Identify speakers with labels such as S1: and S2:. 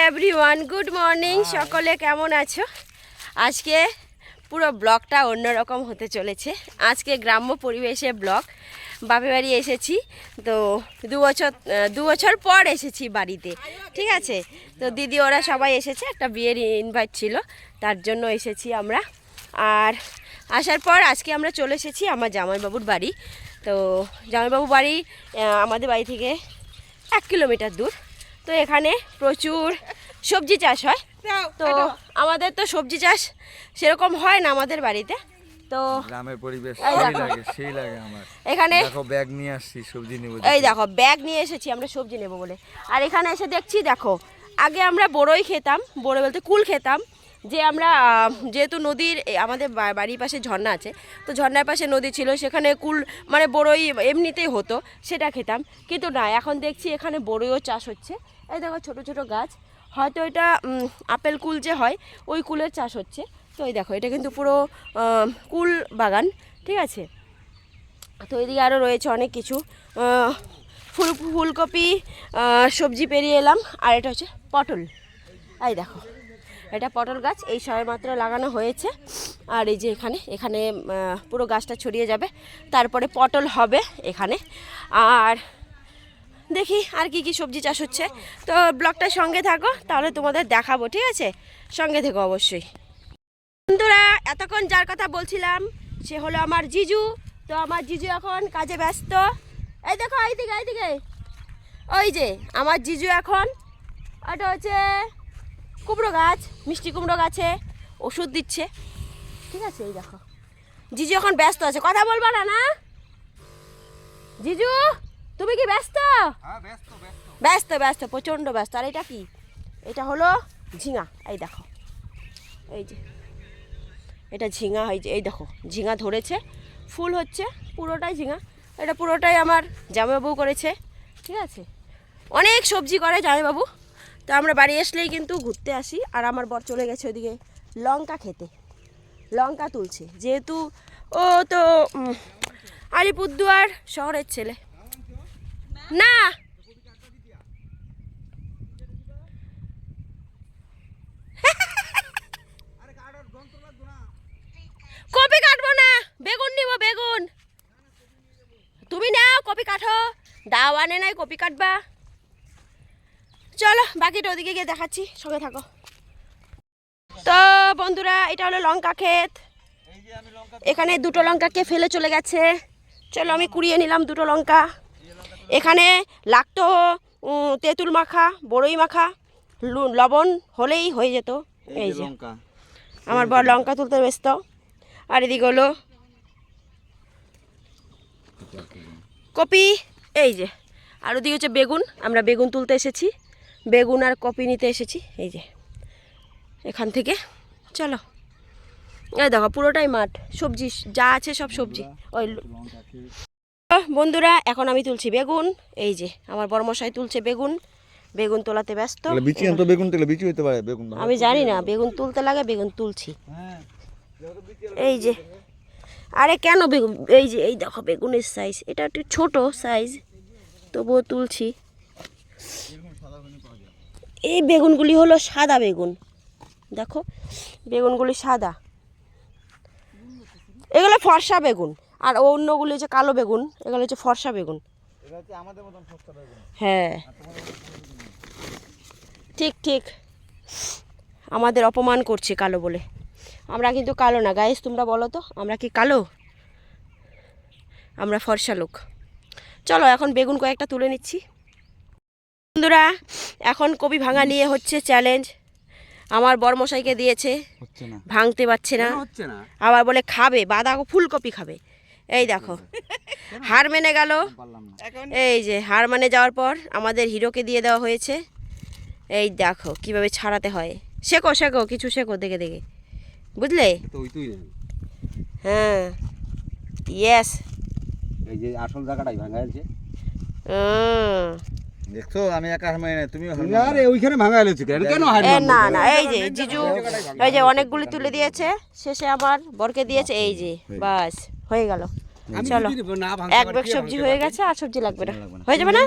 S1: Everyone good morning. সকলে কেমন আছো? আজকে পুরো ব্লগটা অন্যরকম হতে চলেছে। আজকে গ্রাম্য পরিবেশে ব্লগ। বাপের বাড়ি এসেছি তো দু বছর পর এসেছি বাড়িতে, ঠিক আছে। তো দিদি ওরা সবাই এসেছে, একটা বিয়ের ইনভাইট ছিল তার জন্য এসেছি আমরা। আর আসার পর আজকে আমরা চলে এসেছি আমার জামাইবাবুর বাড়ি। তো জামাইবাবুর বাড়ি আমাদের বাড়ি থেকে 1 কিলোমিটার দূর। তো এখানে প্রচুর সবজি চাষ হয়। তো আমাদের তো সবজি চাষ সেরকম হয় না আমাদের বাড়িতে। তো
S2: গ্রামের পরিবেশ সেই লাগে আমার।
S1: এখানে
S2: দেখো ব্যাগ নিয়ে আসছি সবজি নেব।
S1: এই দেখো ব্যাগ নিয়ে এসেছি আমরা সবজি নেব বলে। আর এখানে এসে দেখছি, দেখো আগে আমরা বড়ই খেতাম, বড়ই বলতে কুল খেতাম। যে আমরা যেহেতু নদীর আমাদের বাড়ির পাশে ঝর্ণা আছে, তো ঝর্ণার পাশে নদী ছিল, সেখানে কুল মানে বড়ই এমনিতেই হতো, সেটা খেতাম। কিন্তু না, এখন দেখছি এখানে বড়ইও চাষ হচ্ছে। এই দেখো ছোট ছোট গাছ, হয়তো এটা আপেল কুল যে হয় ওই কুলের চাষ হচ্ছে। তো এই দেখো এটা কিন্তু পুরো কুল বাগান, ঠিক আছে। তো এদিকে আরও রয়েছে অনেক কিছু, ফুলকপি, সবজি পেরিয়ে এলাম। আর এটা হচ্ছে পটল। এই দেখো এটা পটল গাছ, এই সবেমাত্র লাগানো হয়েছে। আর এই যে এখানে পুরো গাছটা ছড়িয়ে যাবে, তারপরে পটল হবে এখানে। আর দেখি আর কি কি সবজি চাষ হচ্ছে। তো ব্লগটার সঙ্গে থাকো, তাহলে তোমাদের দেখাবো, ঠিক আছে। সঙ্গে থেকো অবশ্যই। বন্ধুরা, এতক্ষণ যার কথা বলছিলাম সে হলো আমার জিজু। তো আমার জিজু এখন কাজে ব্যস্ত। এই দেখো এইদিকে ওই যে আমার জিজু এখন, ওটা হচ্ছে কুমড়ো গাছ, মিষ্টি কুমড়ো গাছে ওষুধ দিচ্ছে, ঠিক আছে। এই দেখো জিজু এখন ব্যস্ত আছে, কথা বলবা না না জিজু? তুমি কি ব্যস্ত? ব্যস্ত প্রচণ্ড ব্যস্ত। আর এটা কি? এটা হলো ঝিঙা। এই দেখো এই যে এটা ঝিঙা, এই দেখো ঝিঙা ধরেছে, ফুল হচ্ছে, পুরোটাই ঝিঙা। এটা পুরোটাই আমার জামাইবাবু করেছে, ঠিক আছে। অনেক সবজি করে জামাইবাবু। তো আমরা বাড়ি আসলেই কিন্তু ঘুরতে আসি। আর আমার বর চলে গেছে ওদিকে লঙ্কা খেতে, লঙ্কা তুলছে, যেহেতু ও তো আলিপুরদুয়ার শহরের ছেলে না। কপি কাটবো না, বেগুন নিব, বেগুন। তুমি নাও কপি কাটো, দাও আনে নাই কপি কাটবা। চলো বাকিটা ওদিকে গিয়ে দেখাচ্ছি, সঙ্গে থাকো। তো বন্ধুরা, এটা হলো লঙ্কা ক্ষেত। এখানে দুটো লঙ্কাকে ফেলে চলে গেছে। চলো আমি কুড়িয়ে নিলাম দুটো লঙ্কা। এখানে লাগতো তেঁতুল মাখা, বড়ই মাখা, লবণ হলেই হয়ে যেত। এই যে আমার বর লঙ্কা তুলতে ব্যস্ত। আর এদিকে হলো কপি, এই যে। আর ওদিকে হচ্ছে বেগুন, আমরা বেগুন তুলতে এসেছি, বেগুন আর কপি নিতে এসেছি। এই যে এখান থেকে চলো। এই দেখো পুরোটাই মাঠ, সবজি যা আছে সব সবজি। ওই বন্ধুরা, এখন আমি তুলছি বেগুন। এই যে আমার বড়মশাই তুলছে বেগুন, বেগুন তোলাতে ব্যস্ত। আমি জানি না বেগুন তুলতে লাগে, বেগুন তুলছি। এই যে আরে কেন বেগুন, এই যে এই দেখো বেগুনের সাইজ, এটা একটু ছোট সাইজ, তবুও তুলছি। এই বেগুনগুলি হলো সাদা বেগুন, দেখো বেগুনগুলি সাদা, এগুলো ফর্সা বেগুন। আর অন্যগুলি হচ্ছে কালো বেগুন, এগুলো হচ্ছে ফর্সা বেগুন। হ্যাঁ ঠিক ঠিক, আমাদের অপমান করছে কালো বলে। আমরা কিন্তু কালো না গাইস, তোমরা বলো তো আমরা কি কালো? আমরা ফর্সা লোক। চলো এখন বেগুন কয়েকটা তুলে নিচ্ছি। বন্ধুরা, এখন কপি ভাঙা নিয়ে হচ্ছে চ্যালেঞ্জ। আমার বরমশাইকে দিয়েছে, ভাঙতে পারছে না, আবার বলে খাবে বাঁধা ফুলকপি খাবে। এই দেখো হার মেনে গেল। এই যে হার মানে যাওয়ার পর আমাদের হিরোকে দিয়ে দেওয়া হয়েছে। এই দেখো কিভাবে ছাড়াতে হয়, শেখো শেখো কিছু শেখো দেখে দেখে, বুঝলে? হ্যাঁ ইয়েস,
S2: এই যে আসল জায়গাটাই ভাঙা আছে। দেখছো আমি একা হারমাই না, তুমি আরে ওইখানে ভাঙা হয়েছে কেন?
S1: না না, এই যে জিজু এই যে অনেকগুলি তুলে দিয়েছে, শেষে আমার বরকে দিয়েছে। এই যে বাস হয়ে গেল। চলো এক ব্যাগ সবজি হয়ে গেছে, আর সবজি লাগবে না, হয়ে যাবে না।